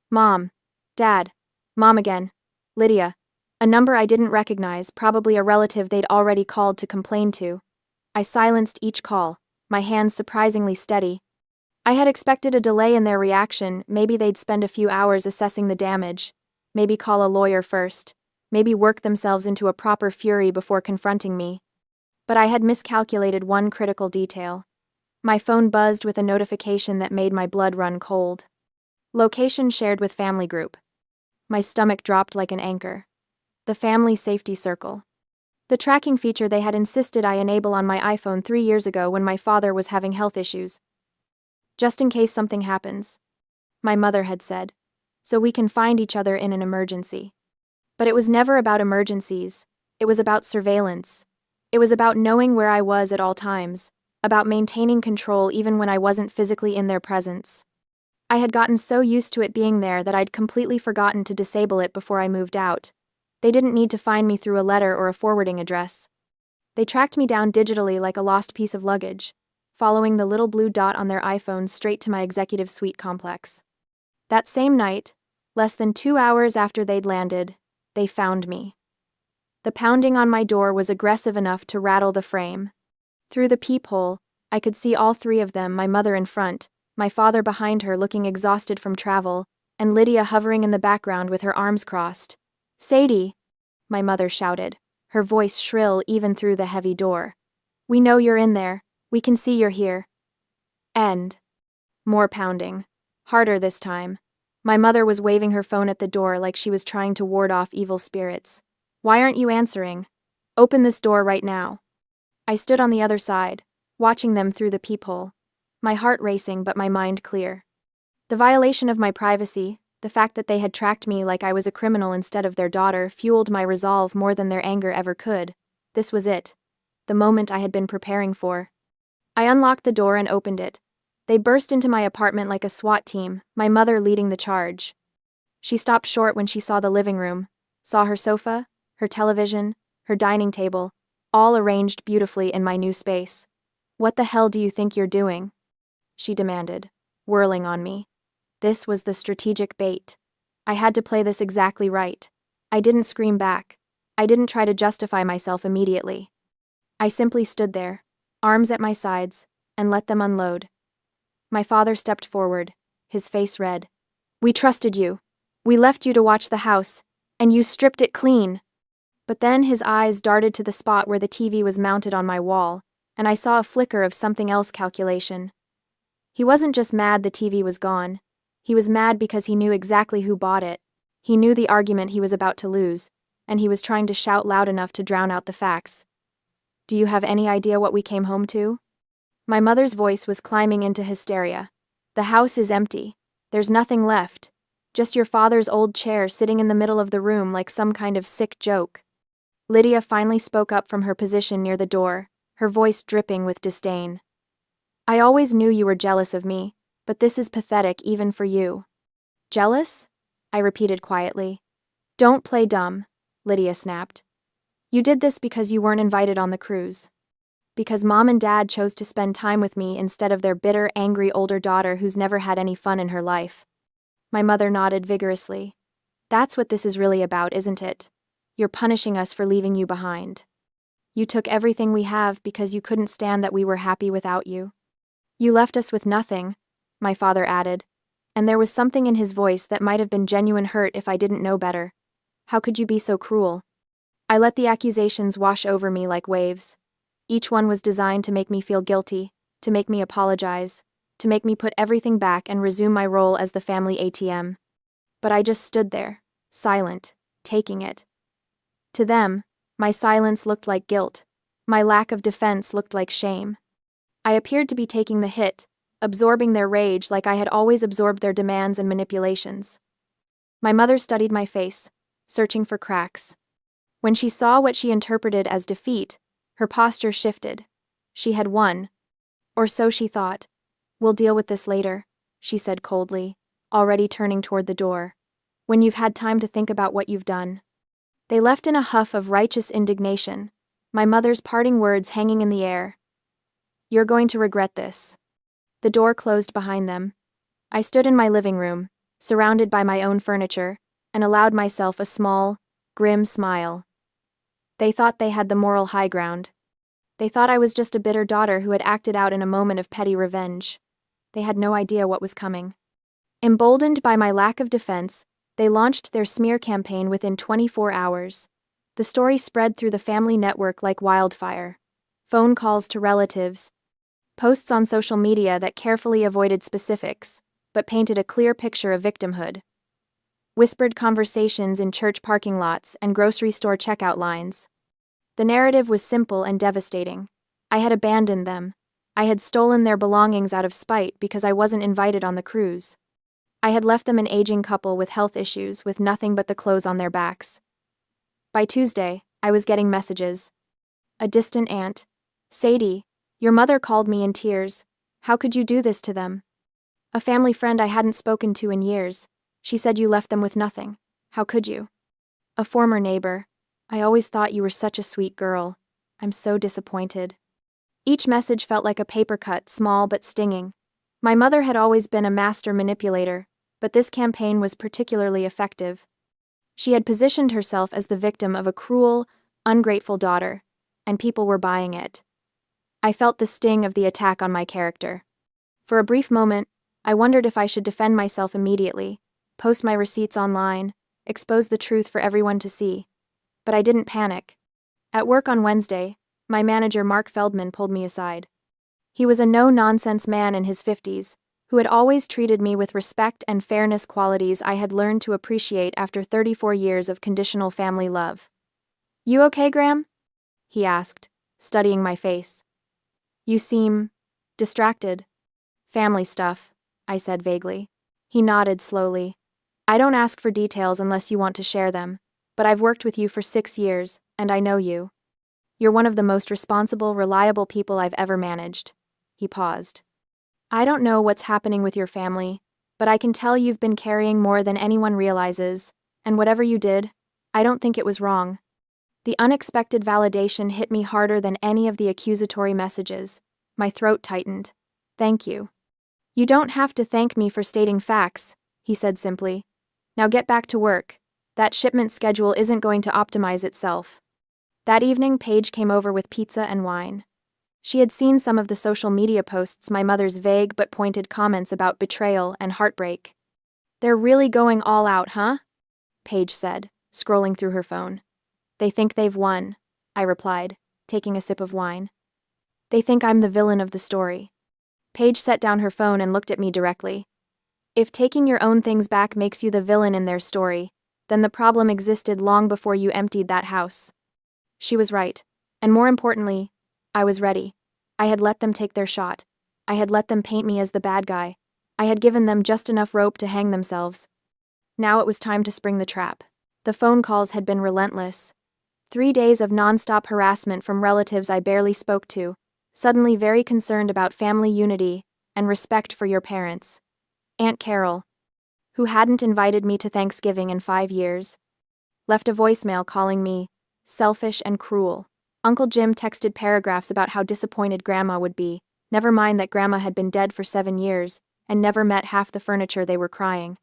Mom. Dad. Mom again. Lydia. A number I didn't recognize, probably a relative they'd already called to complain to. I silenced each call, my hands surprisingly steady. I had expected a delay in their reaction, maybe they'd spend a few hours assessing the damage, maybe call a lawyer first, maybe work themselves into a proper fury before confronting me. But I had miscalculated one critical detail. My phone buzzed with a notification that made my blood run cold. Location shared with family group. My stomach dropped like an anchor. The family safety circle. The tracking feature they had insisted I enable on my iPhone 3 years ago when my father was having health issues. Just in case something happens, my mother had said, so we can find each other in an emergency. But it was never about emergencies, it was about surveillance. It was about knowing where I was at all times, about maintaining control even when I wasn't physically in their presence. I had gotten so used to it being there that I'd completely forgotten to disable it before I moved out. They didn't need to find me through a letter or a forwarding address. They tracked me down digitally like a lost piece of luggage, following the little blue dot on their iPhone straight to my executive suite complex. That same night, less than 2 hours after they'd landed, they found me. The pounding on my door was aggressive enough to rattle the frame. Through the peephole, I could see all three of them, my mother in front, my father behind her looking exhausted from travel, and Lydia hovering in the background with her arms crossed. Sadie, my mother shouted, her voice shrill even through the heavy door. We know you're in there. We can see you're here. End. More pounding. Harder this time. My mother was waving her phone at the door like she was trying to ward off evil spirits. Why aren't you answering? Open this door right now. I stood on the other side, watching them through the peephole, my heart racing but my mind clear. The violation of my privacy, the fact that they had tracked me like I was a criminal instead of their daughter, fueled my resolve more than their anger ever could. This was it. The moment I had been preparing for. I unlocked the door and opened it. They burst into my apartment like a SWAT team, my mother leading the charge. She stopped short when she saw the living room, saw her sofa, her television, her dining table, all arranged beautifully in my new space. What the hell do you think you're doing? She demanded, whirling on me. This was the strategic bait. I had to play this exactly right. I didn't scream back. I didn't try to justify myself immediately. I simply stood there, arms at my sides, and let them unload. My father stepped forward, his face red. We trusted you. We left you to watch the house, and you stripped it clean. But then his eyes darted to the spot where the TV was mounted on my wall, and I saw a flicker of something else calculation. He wasn't just mad the TV was gone. He was mad because he knew exactly who bought it. He knew the argument he was about to lose, and he was trying to shout loud enough to drown out the facts. Do you have any idea what we came home to? My mother's voice was climbing into hysteria. The house is empty. There's nothing left. Just your father's old chair sitting in the middle of the room like some kind of sick joke. Lydia finally spoke up from her position near the door, her voice dripping with disdain. I always knew you were jealous of me, but this is pathetic even for you. Jealous? I repeated quietly. Don't play dumb, Lydia snapped. You did this because you weren't invited on the cruise. Because Mom and Dad chose to spend time with me instead of their bitter, angry older daughter who's never had any fun in her life. My mother nodded vigorously. That's what this is really about, isn't it? You're punishing us for leaving you behind. You took everything we have because you couldn't stand that we were happy without you. You left us with nothing, my father added, and there was something in his voice that might have been genuine hurt if I didn't know better. How could you be so cruel? I let the accusations wash over me like waves. Each one was designed to make me feel guilty, to make me apologize, to make me put everything back and resume my role as the family ATM. But I just stood there, silent, taking it. To them, my silence looked like guilt. My lack of defense looked like shame. I appeared to be taking the hit, absorbing their rage like I had always absorbed their demands and manipulations. My mother studied my face, searching for cracks. When she saw what she interpreted as defeat, her posture shifted. She had won. Or so she thought. We'll deal with this later, she said coldly, already turning toward the door. When you've had time to think about what you've done. They left in a huff of righteous indignation, my mother's parting words hanging in the air. You're going to regret this. The door closed behind them. I stood in my living room, surrounded by my own furniture, and allowed myself a small, grim smile. They thought they had the moral high ground. They thought I was just a bitter daughter who had acted out in a moment of petty revenge. They had no idea what was coming. Emboldened by my lack of defense, they launched their smear campaign within 24 hours. The story spread through the family network like wildfire. Phone calls to relatives, posts on social media that carefully avoided specifics, but painted a clear picture of victimhood. Whispered conversations in church parking lots and grocery store checkout lines. The narrative was simple and devastating. I had abandoned them. I had stolen their belongings out of spite because I wasn't invited on the cruise. I had left them an aging couple with health issues with nothing but the clothes on their backs. By Tuesday, I was getting messages. A distant aunt. Sadie, your mother called me in tears. How could you do this to them? A family friend I hadn't spoken to in years. She said you left them with nothing. How could you? A former neighbor. I always thought you were such a sweet girl. I'm so disappointed. Each message felt like a paper cut, small but stinging. My mother had always been a master manipulator, but this campaign was particularly effective. She had positioned herself as the victim of a cruel, ungrateful daughter, and people were buying it. I felt the sting of the attack on my character. For a brief moment, I wondered if I should defend myself immediately, post my receipts online, expose the truth for everyone to see. But I didn't panic. At work on Wednesday, my manager Mark Feldman pulled me aside. He was a no-nonsense man in his 50s, who had always treated me with respect and fairness, qualities I had learned to appreciate after 34 years of conditional family love. You okay, Graham? He asked, studying my face. You seem distracted. Family stuff, I said vaguely. He nodded slowly. I don't ask for details unless you want to share them, but I've worked with you for 6 years, and I know you. You're one of the most responsible, reliable people I've ever managed. He paused. I don't know what's happening with your family, but I can tell you've been carrying more than anyone realizes, and whatever you did, I don't think it was wrong. The unexpected validation hit me harder than any of the accusatory messages. My throat tightened. Thank you. You don't have to thank me for stating facts, he said simply. Now get back to work. That shipment schedule isn't going to optimize itself. That evening, Paige came over with pizza and wine. She had seen some of the social media posts, my mother's vague but pointed comments about betrayal and heartbreak. They're really going all out, huh? Paige said, scrolling through her phone. They think they've won, I replied, taking a sip of wine. They think I'm the villain of the story. Paige set down her phone and looked at me directly. If taking your own things back makes you the villain in their story, then the problem existed long before you emptied that house. She was right, and more importantly, I was ready. I had let them take their shot. I had let them paint me as the bad guy. I had given them just enough rope to hang themselves. Now it was time to spring the trap. The phone calls had been relentless. 3 days of nonstop harassment from relatives I barely spoke to, suddenly very concerned about family unity and respect for your parents. Aunt Carol, who hadn't invited me to Thanksgiving in 5 years, left a voicemail calling me selfish and cruel. Uncle Jim texted paragraphs about how disappointed Grandma would be, never mind that Grandma had been dead for 7 years and never met half the furniture they were crying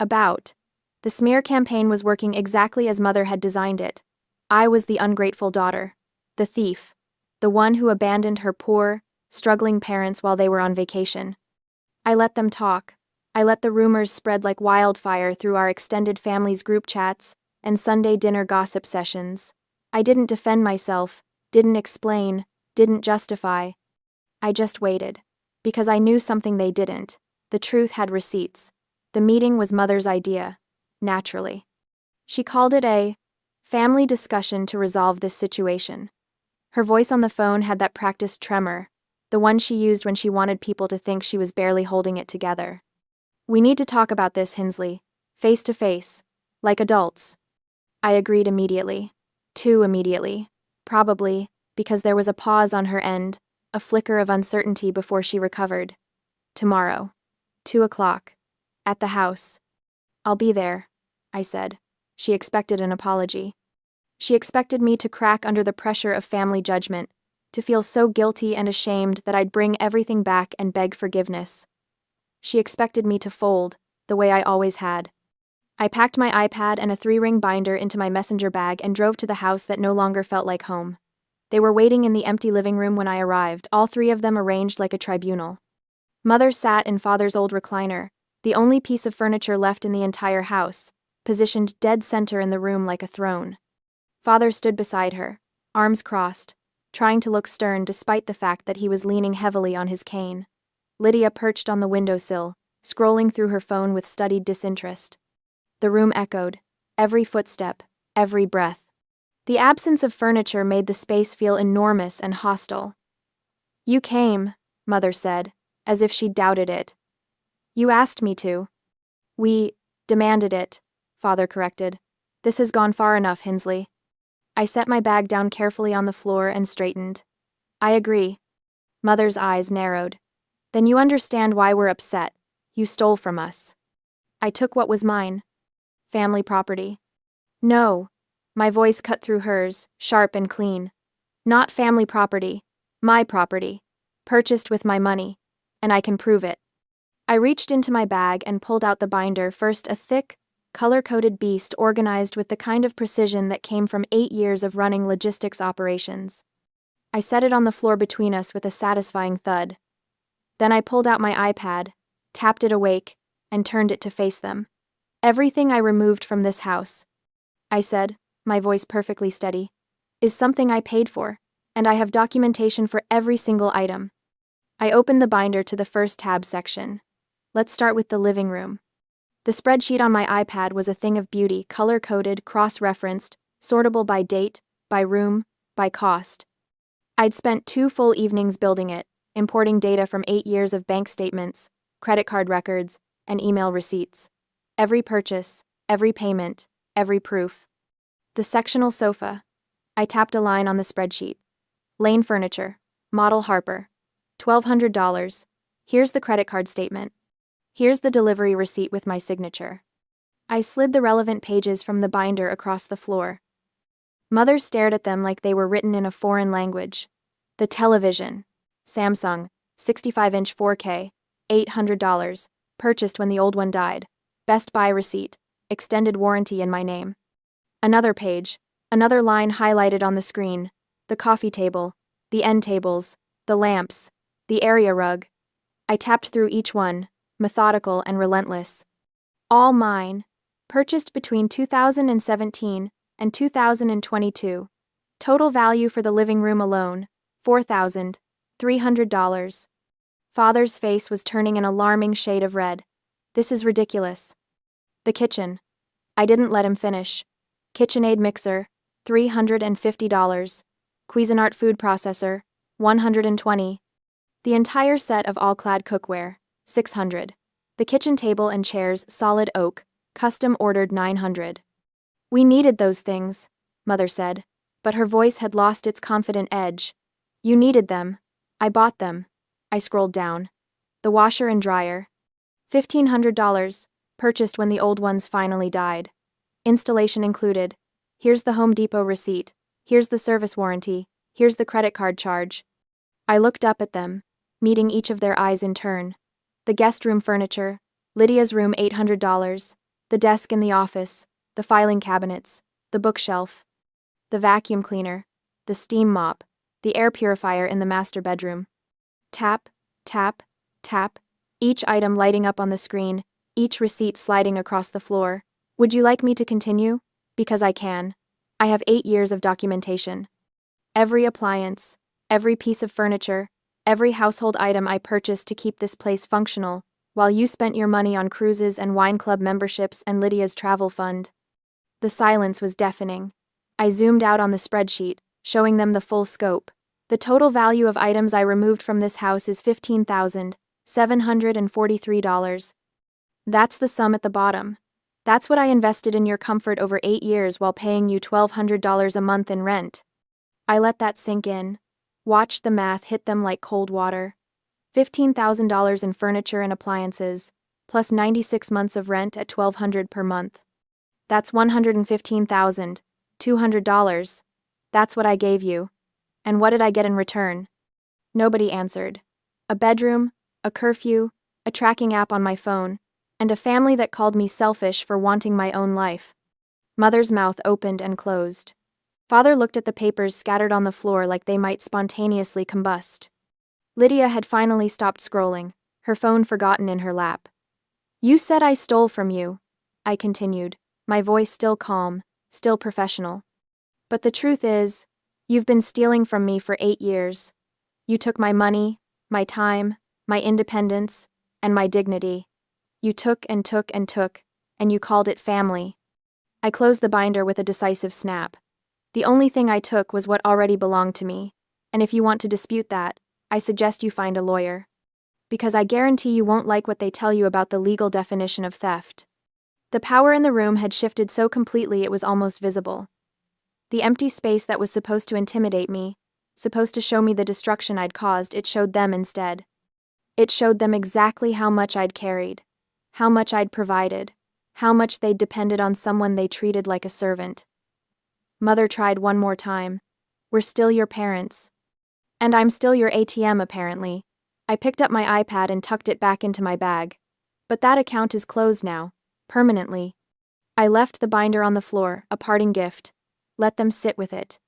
about. The smear campaign was working exactly as Mother had designed it. I was the ungrateful daughter, the thief, the one who abandoned her poor, struggling parents while they were on vacation. I let them talk. I let the rumors spread like wildfire through our extended family's group chats and Sunday dinner gossip sessions. I didn't defend myself, didn't explain, didn't justify. I just waited. Because I knew something they didn't. The truth had receipts. The meeting was Mother's idea, naturally. She called it a family discussion to resolve this situation. Her voice on the phone had that practiced tremor, the one she used when she wanted people to think she was barely holding it together. We need to talk about this, Hinsley. Face to face. Like adults. I agreed immediately. Too immediately. Probably, because there was a pause on her end, a flicker of uncertainty before she recovered. Tomorrow. 2 o'clock. At the house. I'll be there, I said. She expected an apology. She expected me to crack under the pressure of family judgment, to feel so guilty and ashamed that I'd bring everything back and beg forgiveness. She expected me to fold, the way I always had. I packed my iPad and a 3-ring binder into my messenger bag and drove to the house that no longer felt like home. They were waiting in the empty living room when I arrived, all 3 of them arranged like a tribunal. Mother sat in Father's old recliner, the only piece of furniture left in the entire house, positioned dead center in the room like a throne. Father stood beside her, arms crossed, trying to look stern despite the fact that he was leaning heavily on his cane. Lydia perched on the windowsill, scrolling through her phone with studied disinterest. The room echoed, every footstep, every breath. The absence of furniture made the space feel enormous and hostile. "You came," Mother said, as if she doubted it. "You asked me to." "We demanded it," Father corrected. "This has gone far enough, Hinsley." I set my bag down carefully on the floor and straightened. "I agree." Mother's eyes narrowed. "Then you understand why we're upset. You stole from us." "I took what was mine." "Family property." "No." My voice cut through hers, sharp and clean. "Not family property. My property. Purchased with my money. And I can prove it." I reached into my bag and pulled out the binder, first a thick, color-coded beast organized with the kind of precision that came from 8 years of running logistics operations. I set it on the floor between us with a satisfying thud. Then I pulled out my iPad, tapped it awake, and turned it to face them. "Everything I removed from this house," I said, my voice perfectly steady, "is something I paid for, and I have documentation for every single item." I opened the binder to the first tab section. Let's start with the living room. The spreadsheet on my iPad was a thing of beauty, color-coded, cross-referenced, sortable by date, by room, by cost. I'd spent 2 full evenings building it, importing data from 8 years of bank statements, credit card records, and email receipts. Every purchase, every payment, every proof. The sectional sofa. I tapped a line on the spreadsheet. Lane Furniture. Model Harper. $1,200. Here's the credit card statement. Here's the delivery receipt with my signature. I slid the relevant pages from the binder across the floor. Mother stared at them like they were written in a foreign language. The television. Samsung, 65-inch 4K, $800. Purchased when the old one died. Best Buy receipt. Extended warranty in my name. Another page. Another line highlighted on the screen. The coffee table. The end tables. The lamps. The area rug. I tapped through each one, methodical and relentless. All mine. Purchased between 2017 and 2022. Total value for the living room alone, $4,300. Father's face was turning an alarming shade of red. "This is ridiculous." The kitchen. I didn't let him finish. KitchenAid mixer, $350. Cuisinart food processor, $120. The entire set of all-clad cookware, $600. The kitchen table and chairs, solid oak, custom ordered, $900. "We needed those things," Mother said, but her voice had lost its confident edge. "You needed them. I bought them." I scrolled down. The washer and dryer, $1,500, purchased when the old ones finally died. Installation included. Here's the Home Depot receipt. Here's the service warranty. Here's the credit card charge. I looked up at them, meeting each of their eyes in turn. The guest room furniture, Lydia's room, $800. The desk in the office, the filing cabinets, the bookshelf, the vacuum cleaner, the steam mop, the air purifier in the master bedroom. Tap, tap, tap, each item lighting up on the screen, each receipt sliding across the floor. "Would you like me to continue? Because I can. I have 8 years of documentation. Every appliance, every piece of furniture, every household item I purchased to keep this place functional, while you spent your money on cruises and wine club memberships and Lydia's travel fund." The silence was deafening. I zoomed out on the spreadsheet, showing them the full scope. The total value of items I removed from this house is $15,743. That's the sum at the bottom. That's what I invested in your comfort over 8 years while paying you $1,200 a month in rent. I let that sink in. Watched the math hit them like cold water. $15,000 in furniture and appliances, plus 96 months of rent at $1,200 per month. That's $115,200. That's what I gave you. And what did I get in return? Nobody answered. A bedroom, a curfew, a tracking app on my phone, and a family that called me selfish for wanting my own life. Mother's mouth opened and closed. Father looked at the papers scattered on the floor like they might spontaneously combust. Lydia had finally stopped scrolling, her phone forgotten in her lap. You said I stole from you, I continued, my voice still calm, still professional. But the truth is, you've been stealing from me for 8 years. You took my money, my time, my independence, and my dignity. You took and took and took, and you called it family. I closed the binder with a decisive snap. The only thing I took was what already belonged to me, and if you want to dispute that, I suggest you find a lawyer. Because I guarantee you won't like what they tell you about the legal definition of theft. The power in the room had shifted so completely it was almost visible. The empty space that was supposed to intimidate me, supposed to show me the destruction I'd caused, it showed them instead. It showed them exactly how much I'd carried, how much I'd provided, how much they'd depended on someone they treated like a servant. Mother tried one more time. We're still your parents. And I'm still your ATM, apparently. I picked up my iPad and tucked it back into my bag. But that account is closed now, permanently. I left the binder on the floor, a parting gift. Let them sit with it.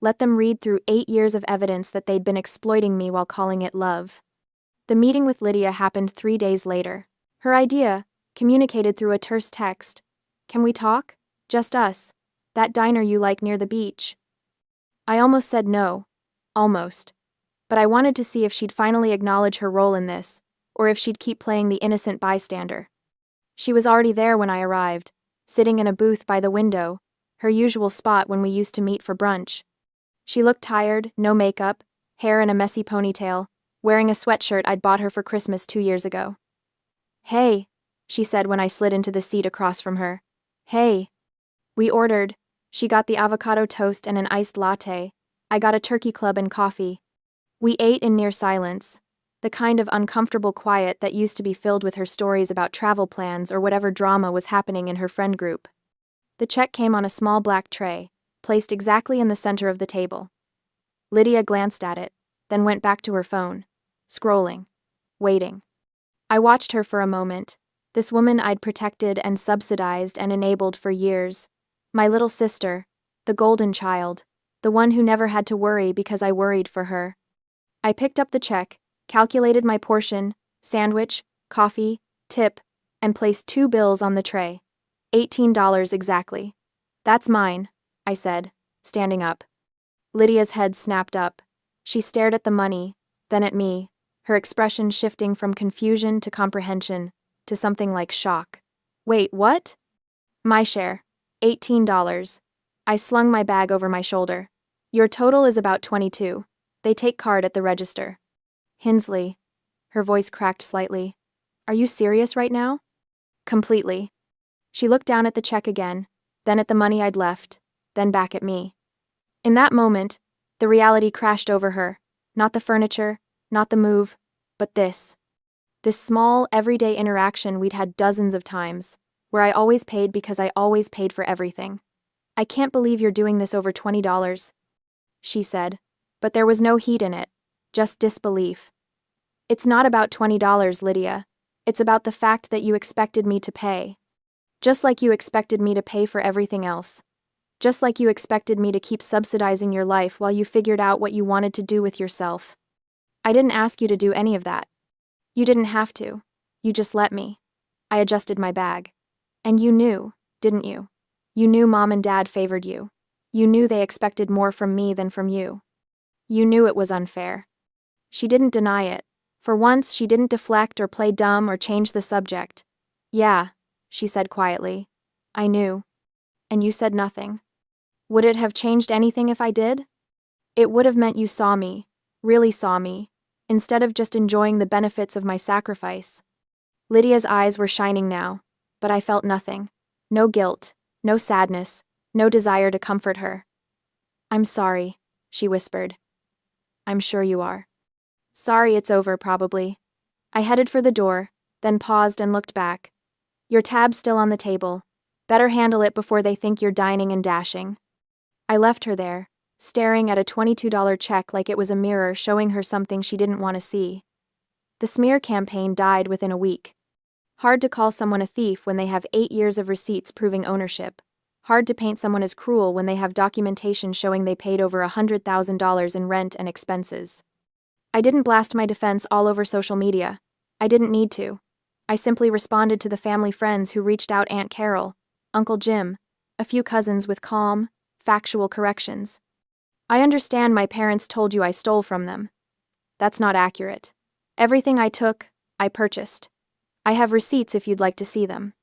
Let them read through 8 years of evidence that they'd been exploiting me while calling it love. The meeting with Lydia happened 3 days later. Her idea, communicated through a terse text. Can we talk? Just us. That diner you like near the beach. I almost said no. Almost. But I wanted to see if she'd finally acknowledge her role in this, or if she'd keep playing the innocent bystander. She was already there when I arrived, sitting in a booth by the window, her usual spot when we used to meet for brunch. She looked tired, no makeup, hair in a messy ponytail, wearing a sweatshirt I'd bought her for Christmas 2 years ago. Hey, she said when I slid into the seat across from her. Hey. We ordered. She got the avocado toast and an iced latte. I got a turkey club and coffee. We ate in near silence, the kind of uncomfortable quiet that used to be filled with her stories about travel plans or whatever drama was happening in her friend group. The check came on a small black tray, placed exactly in the center of the table. Lydia glanced at it, then went back to her phone, scrolling, waiting. I watched her for a moment, this woman I'd protected and subsidized and enabled for years. My little sister, the golden child, the one who never had to worry because I worried for her. I picked up the check, calculated my portion, sandwich, coffee, tip, and placed 2 bills on the tray. $18 exactly. That's mine, I said, standing up. Lydia's head snapped up. She stared at the money, then at me, her expression shifting from confusion to comprehension, to something like shock. Wait, what? My share. $18. I slung my bag over my shoulder. Your total is about 22. They take card at the register. Hinsley. Her voice cracked slightly. Are you serious right now? Completely. She looked down at the check again, then at the money I'd left, then back at me. In that moment, the reality crashed over her. Not the furniture, not the move, but this. This small, everyday interaction we'd had dozens of times, where I always paid because I always paid for everything. I can't believe you're doing this over $20, she said, but there was no heat in it, just disbelief. It's not about $20, Lydia. It's about the fact that you expected me to pay. Just like you expected me to pay for everything else. Just like you expected me to keep subsidizing your life while you figured out what you wanted to do with yourself. I didn't ask you to do any of that. You didn't have to. You just let me. I adjusted my bag. And you knew, didn't you? You knew Mom and Dad favored you. You knew they expected more from me than from you. You knew it was unfair. She didn't deny it. For once, she didn't deflect or play dumb or change the subject. Yeah, she said quietly. I knew. And you said nothing. Would it have changed anything if I did? It would have meant you saw me, really saw me, instead of just enjoying the benefits of my sacrifice. Lydia's eyes were shining now, but I felt nothing. No guilt, no sadness, no desire to comfort her. I'm sorry, she whispered. I'm sure you are. Sorry, it's over, probably. I headed for the door, then paused and looked back. Your tab's still on the table. Better handle it before they think you're dining and dashing. I left her there, staring at a $22 check like it was a mirror showing her something she didn't want to see. The smear campaign died within a week. Hard to call someone a thief when they have 8 years of receipts proving ownership. Hard to paint someone as cruel when they have documentation showing they paid over $100,000 in rent and expenses. I didn't blast my defense all over social media. I didn't need to. I simply responded to the family friends who reached out: Aunt Carol, Uncle Jim, a few cousins, with calm, factual corrections. I understand my parents told you I stole from them. That's not accurate. Everything I took, I purchased. I have receipts if you'd like to see them.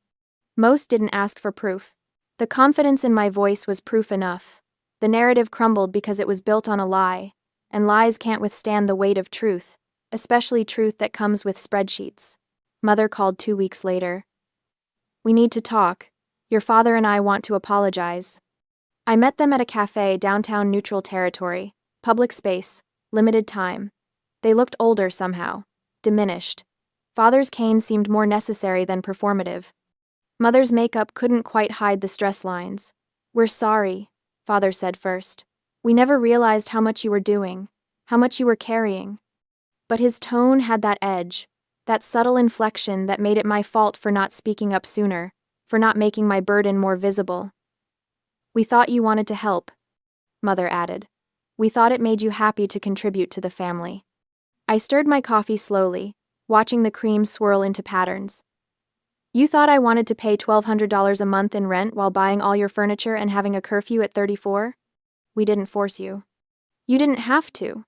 Most didn't ask for proof. The confidence in my voice was proof enough. The narrative crumbled because it was built on a lie, and lies can't withstand the weight of truth, especially truth that comes with spreadsheets. Mother called 2 weeks later. We need to talk. Your father and I want to apologize. I met them at a cafe downtown, neutral territory, public space, limited time. They looked older somehow, diminished. Father's cane seemed more necessary than performative. Mother's makeup couldn't quite hide the stress lines. We're sorry, Father said first. We never realized how much you were doing, how much you were carrying. But his tone had that edge, that subtle inflection that made it my fault for not speaking up sooner, for not making my burden more visible. We thought you wanted to help, Mother added. We thought it made you happy to contribute to the family. I stirred my coffee slowly, watching the cream swirl into patterns. You thought I wanted to pay $1,200 a month in rent while buying all your furniture and having a curfew at 34? We didn't force you. You didn't have to.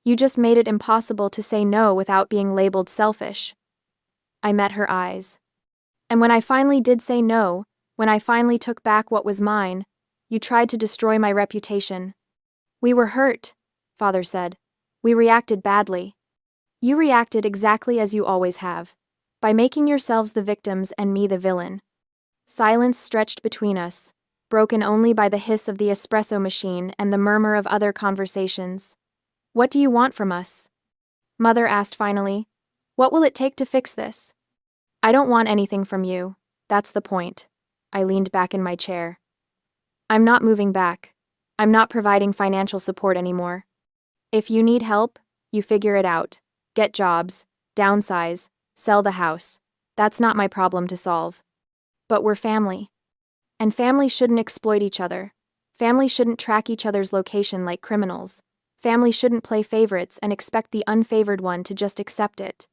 You just made it impossible to say no without being labeled selfish. I met her eyes. And when I finally did say no, when I finally took back what was mine, you tried to destroy my reputation. We were hurt, Father said. We reacted badly. You reacted exactly as you always have, by making yourselves the victims and me the villain. Silence stretched between us, broken only by the hiss of the espresso machine and the murmur of other conversations. What do you want from us? Mother asked finally. What will it take to fix this? I don't want anything from you. That's the point. I leaned back in my chair. I'm not moving back. I'm not providing financial support anymore. If you need help, you figure it out. Get jobs, downsize, sell the house. That's not my problem to solve. But we're family. And families shouldn't exploit each other. Families shouldn't track each other's location like criminals. Families shouldn't play favorites and expect the unfavored one to just accept it.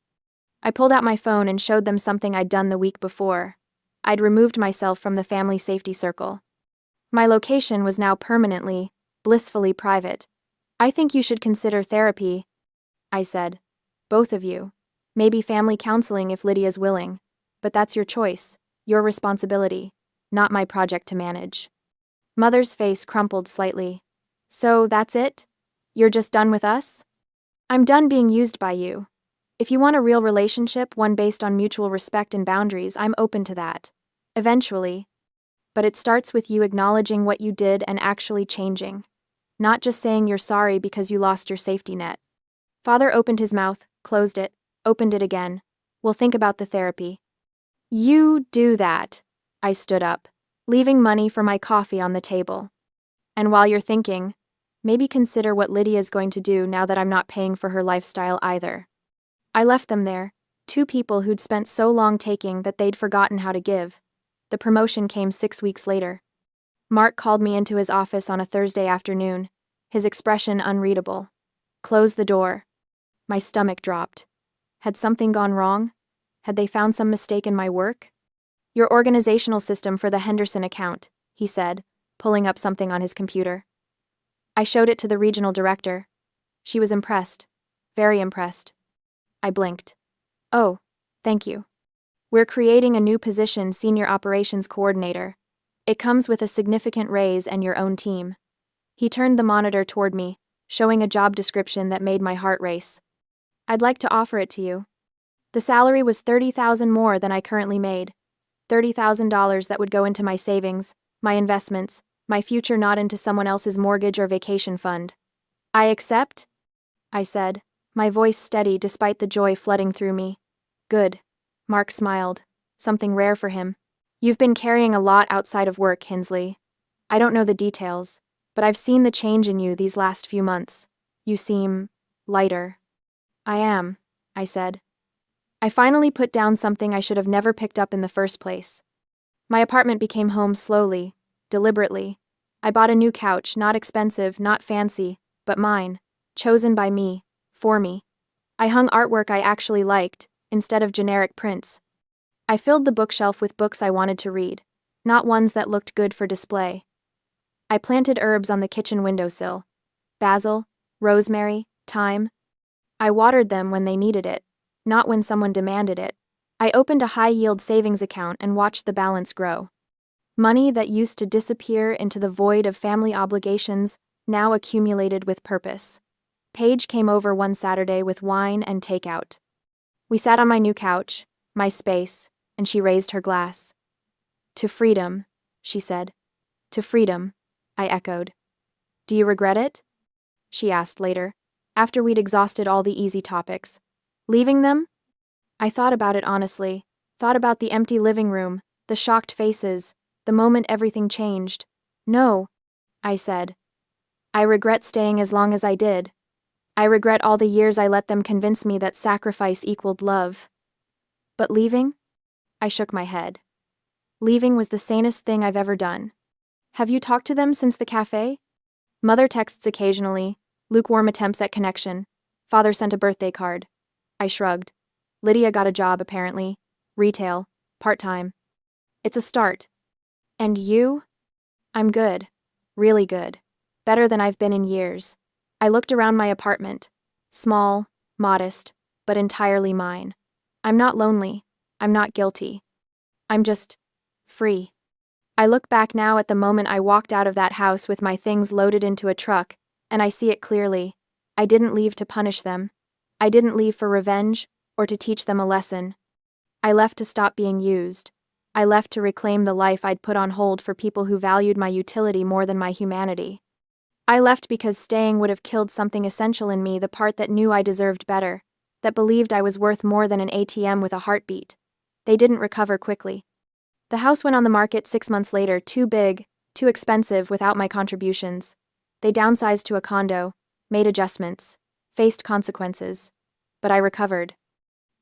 I pulled out my phone and showed them something I'd done the week before. I'd removed myself from the family safety circle. My location was now permanently, blissfully private. I think you should consider therapy, I said. Both of you. Maybe family counseling if Lydia's willing. But that's your choice, your responsibility, not my project to manage. Mother's face crumpled slightly. So that's it? You're just done with us? I'm done being used by you. If you want a real relationship, one based on mutual respect and boundaries, I'm open to that. Eventually. But it starts with you acknowledging what you did and actually changing. Not just saying you're sorry because you lost your safety net. Father opened his mouth, closed it, opened it again. We'll think about the therapy. You do that. I stood up, leaving money for my coffee on the table. And while you're thinking, maybe consider what Lydia's going to do now that I'm not paying for her lifestyle either. I left them there, two people who'd spent so long taking that they'd forgotten how to give. The promotion came 6 weeks later. Mark called me into his office on a Thursday afternoon, his expression unreadable. Close the door. My stomach dropped. Had something gone wrong? Had they found some mistake in my work? Your organizational system for the Henderson account, he said, pulling up something on his computer. I showed it to the regional director. She was impressed. Very impressed. I blinked. Oh, thank you. We're creating a new position, Senior Operations Coordinator. It comes with a significant raise and your own team. He turned the monitor toward me, showing a job description that made my heart race. I'd like to offer it to you. The salary was $30,000 more than I currently made. $30,000 that would go into my savings, my investments, my future, not into someone else's mortgage or vacation fund. I accept, I said, my voice steady despite the joy flooding through me. Good. Mark smiled. Something rare for him. You've been carrying a lot outside of work, Hinsley. I don't know the details, but I've seen the change in you these last few months. You seem lighter. I am, I said. I finally put down something I should have never picked up in the first place. My apartment became home slowly, deliberately. I bought a new couch, not expensive, not fancy, but mine, chosen by me, for me. I hung artwork I actually liked, instead of generic prints. I filled the bookshelf with books I wanted to read, not ones that looked good for display. I planted herbs on the kitchen windowsill. Basil, rosemary, thyme. I watered them when they needed it, not when someone demanded it. I opened a high-yield savings account and watched the balance grow. Money that used to disappear into the void of family obligations now accumulated with purpose. Paige came over one Saturday with wine and takeout. We sat on my new couch, my space, and she raised her glass. To freedom, she said. To freedom, I echoed. Do you regret it? She asked later, after we'd exhausted all the easy topics. Leaving them? I thought about it honestly, thought about the empty living room, the shocked faces, the moment everything changed. No, I said. I regret staying as long as I did. I regret all the years I let them convince me that sacrifice equaled love. But leaving? I shook my head. Leaving was the sanest thing I've ever done. Have you talked to them since the cafe? Mother texts occasionally, lukewarm attempts at connection. Father sent a birthday card. I shrugged. Lydia got a job, apparently. Retail. Part-time. It's a start. And you? I'm good. Really good. Better than I've been in years. I looked around my apartment. Small, modest, but entirely mine. I'm not lonely. I'm not guilty. I'm just free. I look back now at the moment I walked out of that house with my things loaded into a truck, and I see it clearly. I didn't leave to punish them. I didn't leave for revenge or to teach them a lesson. I left to stop being used. I left to reclaim the life I'd put on hold for people who valued my utility more than my humanity. I left because staying would have killed something essential in me, the part that knew I deserved better, that believed I was worth more than an ATM with a heartbeat. They didn't recover quickly. The house went on the market 6 months later, too big, too expensive without my contributions. They downsized to a condo, made adjustments, faced consequences. But I recovered.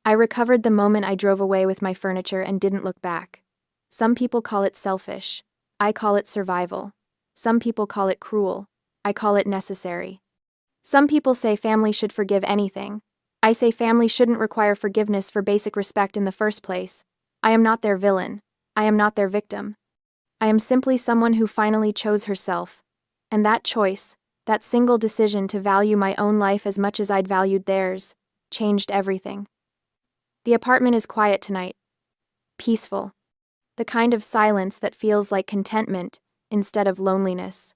I recovered the moment I drove away with my furniture and didn't look back. Some people call it selfish. I call it survival. Some people call it cruel. I call it necessary. Some people say family should forgive anything. I say family shouldn't require forgiveness for basic respect in the first place. I am not their villain. I am not their victim. I am simply someone who finally chose herself. And that choice, that single decision to value my own life as much as I'd valued theirs, changed everything. The apartment is quiet tonight. Peaceful. The kind of silence that feels like contentment instead of loneliness.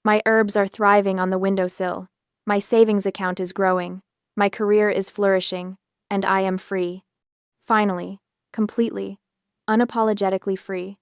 My herbs are thriving on the windowsill. My savings account is growing. My career is flourishing. And I am free. Finally. Completely. Unapologetically free.